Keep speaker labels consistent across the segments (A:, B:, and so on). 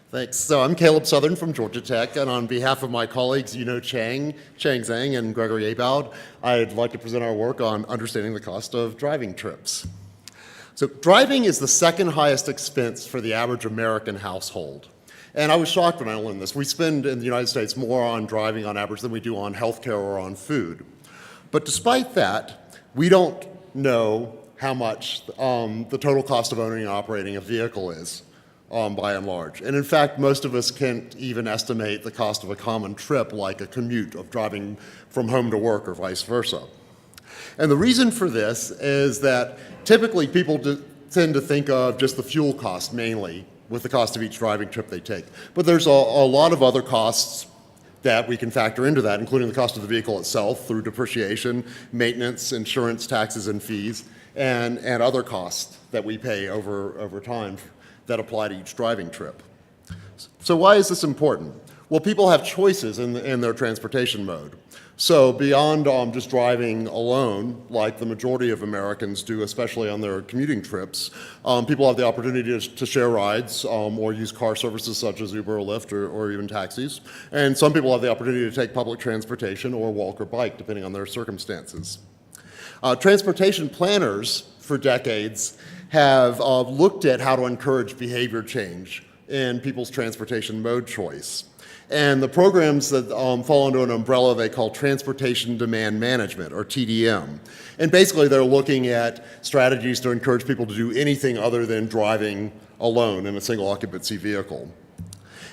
A: Thanks. So I'm Caleb Southern from Georgia Tech, and on behalf of my colleagues Cheng, Zhang, and Gregory Abowd, I'd like to present our work on understanding the cost of driving trips. So driving is the second highest expense for the average American household. And I was shocked when I learned this. We spend in the United States more on driving on average than we do on healthcare or on food. But despite that, we don't know how much the total cost of owning and operating a vehicle is. By and large. And in fact, most of us can't even estimate the cost of a common trip like a commute of driving from home to work or vice versa. And the reason for this is that typically people tend to think of just the fuel cost mainly with the cost of each driving trip they take. But there's a lot of other costs that we can factor into that, including the cost of the vehicle itself through depreciation, maintenance, insurance, taxes, and fees, and other costs that we pay over time that apply to each driving trip. So why is this important? Well, people have choices in their transportation mode. So beyond just driving alone, like the majority of Americans do, especially on their commuting trips, people have the opportunity to share rides or use car services such as Uber or Lyft or even taxis. And some people have the opportunity to take public transportation or walk or bike, depending on their circumstances. Transportation planners for decades have looked at how to encourage behavior change in people's transportation mode choice. And the programs that fall under an umbrella they call Transportation Demand Management, or TDM. And basically they're looking at strategies to encourage people to do anything other than driving alone in a single occupancy vehicle.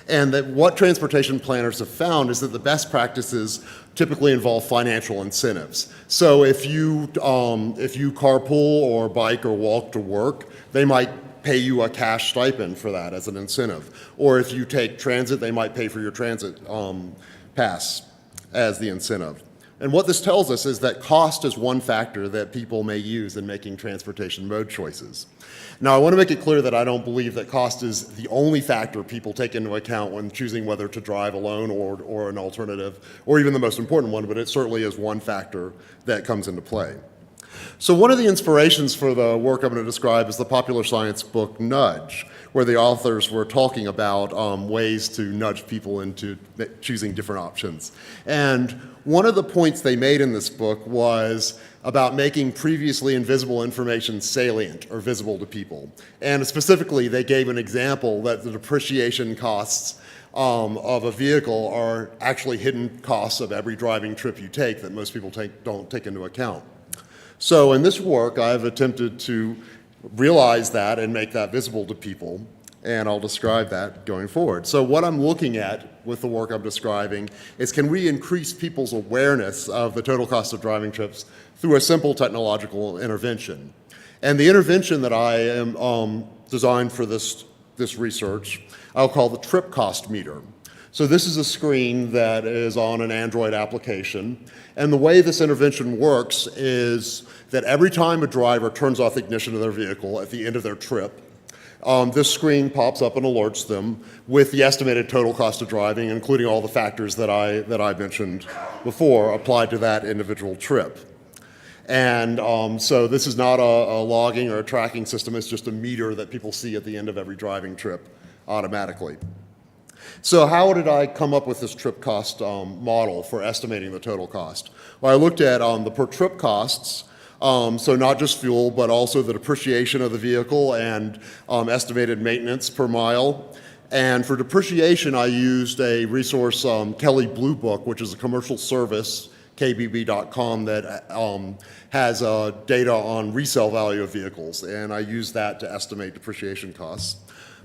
A: And that what transportation planners have found is that the best practices typically involve financial incentives. So if you carpool or bike or walk to work, they might pay you a cash stipend for that as an incentive. Or if you take transit, they might pay for your transit pass as the incentive. And what this tells us is that cost is one factor that people may use in making transportation mode choices. Now, I want to make it clear that I don't believe that cost is the only factor people take into account when choosing whether to drive alone or an alternative, or even the most important one, but it certainly is one factor that comes into play. So one of the inspirations for the work I'm going to describe is the popular science book Nudge, where the authors were talking about ways to nudge people into choosing different options. And one of the points they made in this book was about making previously invisible information salient or visible to people. And specifically, they gave an example that the depreciation costs of a vehicle are actually hidden costs of every driving trip you take that most people don't take into account. So in this work, I've attempted to realize that and make that visible to people, and I'll describe that going forward. So what I'm looking at with the work I'm describing is, can we increase people's awareness of the total cost of driving trips through a simple technological intervention? And the intervention that I am designed for this research, I'll call the trip cost meter. So this is a screen that is on an Android application. And the way this intervention works is that every time a driver turns off the ignition of their vehicle at the end of their trip, this screen pops up and alerts them with the estimated total cost of driving, including all the factors that I mentioned before applied to that individual trip. And so this is not a logging or a tracking system, it's just a meter that people see at the end of every driving trip automatically. So how did I come up with this trip cost model for estimating the total cost? Well, I looked at the per trip costs, so not just fuel, but also the depreciation of the vehicle and estimated maintenance per mile. And for depreciation, I used a resource, Kelley Blue Book, which is a commercial service, kbb.com, that has data on resale value of vehicles. And I used that to estimate depreciation costs.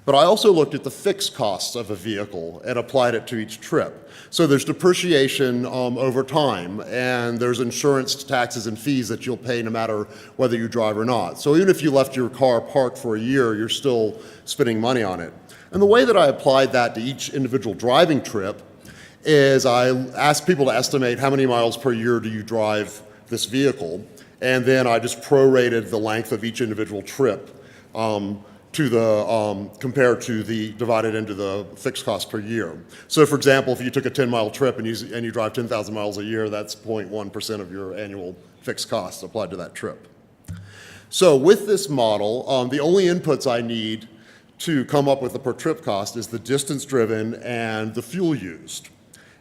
A: But I also looked at the fixed costs of a vehicle and applied it to each trip. So there's depreciation over time, and there's insurance, taxes, and fees that you'll pay no matter whether you drive or not. So even if you left your car parked for a year, you're still spending money on it. And the way that I applied that to each individual driving trip is I asked people to estimate how many miles per year do you drive this vehicle, and then I just prorated the length of each individual trip compared to the divided into the fixed cost per year. So for example, if you took a 10-mile trip and you drive 10,000 miles a year, that's 0.1% of your annual fixed costs applied to that trip. So with this model, the only inputs I need to come up with the per trip cost is the distance driven and the fuel used.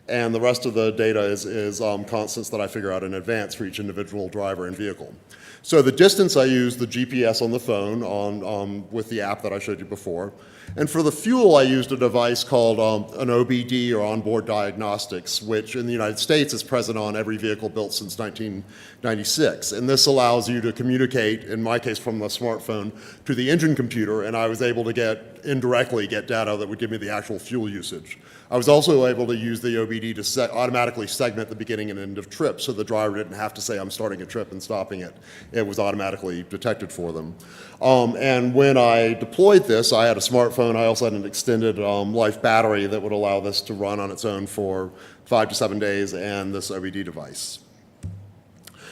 A: And the rest of the data is constants that I figure out in advance for each individual driver and vehicle. So the distance, I use the GPS on the phone with the app that I showed you before. And for the fuel, I used a device called an OBD, or onboard diagnostics, which in the United States is present on every vehicle built since 1996. And this allows you to communicate, in my case from the smartphone, to the engine computer, and I was able to indirectly get data that would give me the actual fuel usage. I was also able to use the OBD to automatically segment the beginning and end of trips, so the driver didn't have to say, I'm starting a trip and stopping it. It was automatically detected for them. And when I deployed this, I had a smartphone. I also had an extended life battery that would allow this to run on its own for 5 to 7 days, and this OBD device.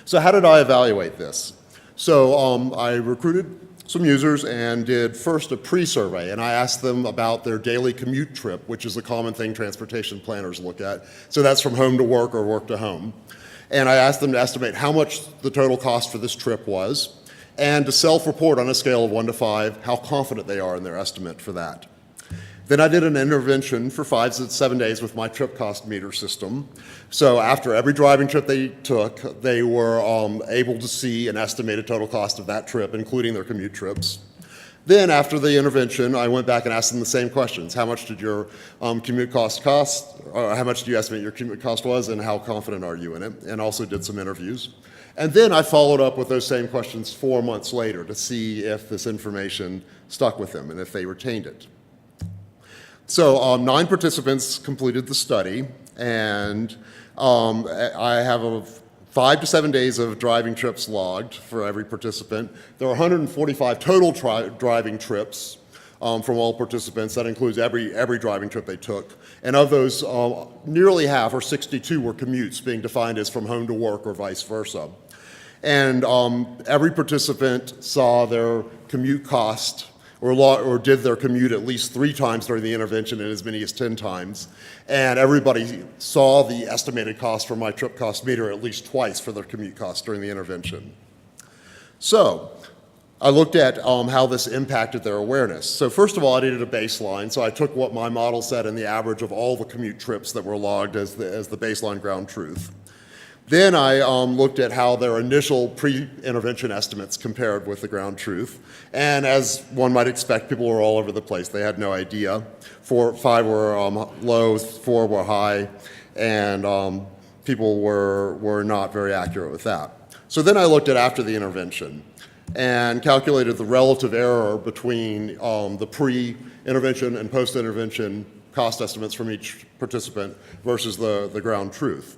A: So how did I evaluate this? So I recruited some users and did first a pre-survey, and I asked them about their daily commute trip, which is a common thing transportation planners look at. So that's from home to work or work to home. And I asked them to estimate how much the total cost for this trip was, and to self-report on a scale of 1 to 5 how confident they are in their estimate for that. Then I did an intervention for 5 to 7 days with my trip cost meter system. So after every driving trip they took, they were able to see an estimated total cost of that trip, including their commute trips. Then after the intervention, I went back and asked them the same questions. How much did your commute cost, or how much do you estimate your commute cost was, and how confident are you in it? And also did some interviews. And then I followed up with those same questions 4 months later to see if this information stuck with them and if they retained it. So 9 participants completed the study, and I have 5 to 7 days of driving trips logged for every participant. There are 145 total driving trips from all participants. That includes every driving trip they took. And of those, nearly half, or 62, were commutes, being defined as from home to work or vice versa. And every participant saw their commute cost or did their commute at least 3 times during the intervention and as many as 10 times. And everybody saw the estimated cost for my trip cost meter at least twice for their commute cost during the intervention. So I looked at how this impacted their awareness. So first of all, I needed a baseline. So I took what my model said and the average of all the commute trips that were logged as the baseline ground truth. Then I looked at how their initial pre-intervention estimates compared with the ground truth. And as one might expect, people were all over the place. They had no idea. 5 were low, 4 were high, and people were not very accurate with that. So then I looked at after the intervention and calculated the relative error between the pre-intervention and post-intervention cost estimates from each participant versus the ground truth.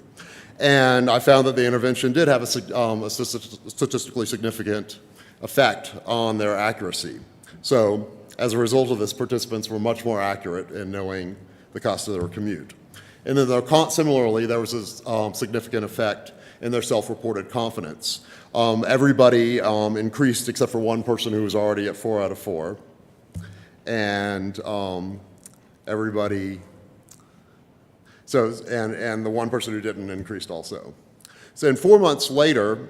A: And I found that the intervention did have a statistically significant effect on their accuracy. So as a result of this, participants were much more accurate in knowing the cost of their commute. And then similarly, there was a significant effect in their self-reported confidence. Everybody increased except for one person who was already at 4 out of 4. And everybody... and the one person who didn't increased also. So in 4 months later,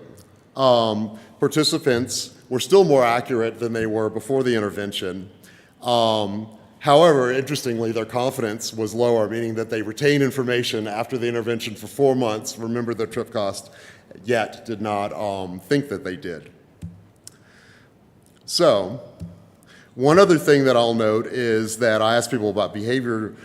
A: participants were still more accurate than they were before the intervention. However, interestingly, their confidence was lower, meaning that they retained information after the intervention for 4 months, remembered their trip cost, yet did not think that they did. So one other thing that I'll note is that I asked people about behavior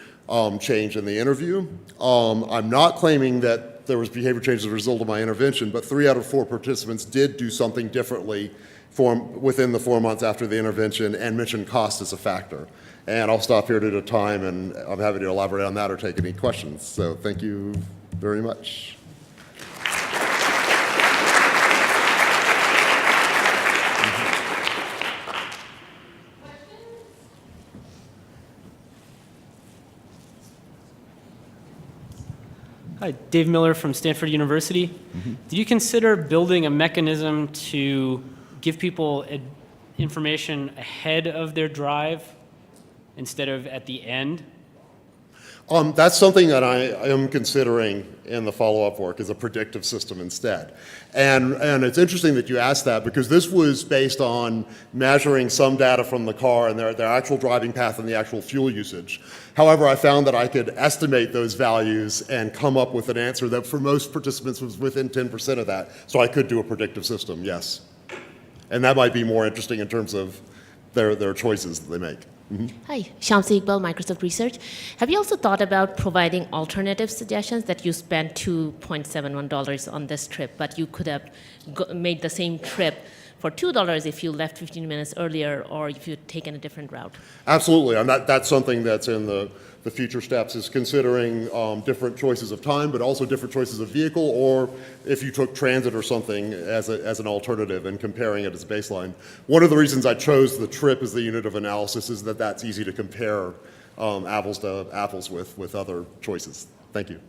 A: change in the interview. I'm not claiming that there was behavior change as a result of my intervention, but 3 out of 4 participants did do something differently within the 4 months after the intervention and mentioned cost as a factor. And I'll stop here due to time, and I'm happy to elaborate on that or take any questions. So thank you very much.
B: Hi, Dave Miller from Stanford University. Did you consider building a mechanism to give people information ahead of their drive instead of at the end?
A: That's something that I am considering in the follow-up work as a predictive system instead. And it's interesting that you asked that because this was based on measuring some data from the car and their actual driving path and the actual fuel usage. However, I found that I could estimate those values and come up with an answer that for most participants was within 10% of that. So I could do a predictive system, yes. And that might be more interesting in terms of their choices that they make.
C: Hi, Shamsi Iqbal, Microsoft Research. Have you also thought about providing alternative suggestions that you spent $2.71 on this trip, but you could have made the same trip for $2 if you left 15 minutes earlier or if you'd taken a different route?
A: Absolutely, and that's something that's in the future steps is considering different choices of time, but also different choices of vehicle, or if you took transit or something as an alternative and comparing it as a baseline. One of the reasons I chose the trip as the unit of analysis is that that's easy to compare apples to apples with other choices. Thank you.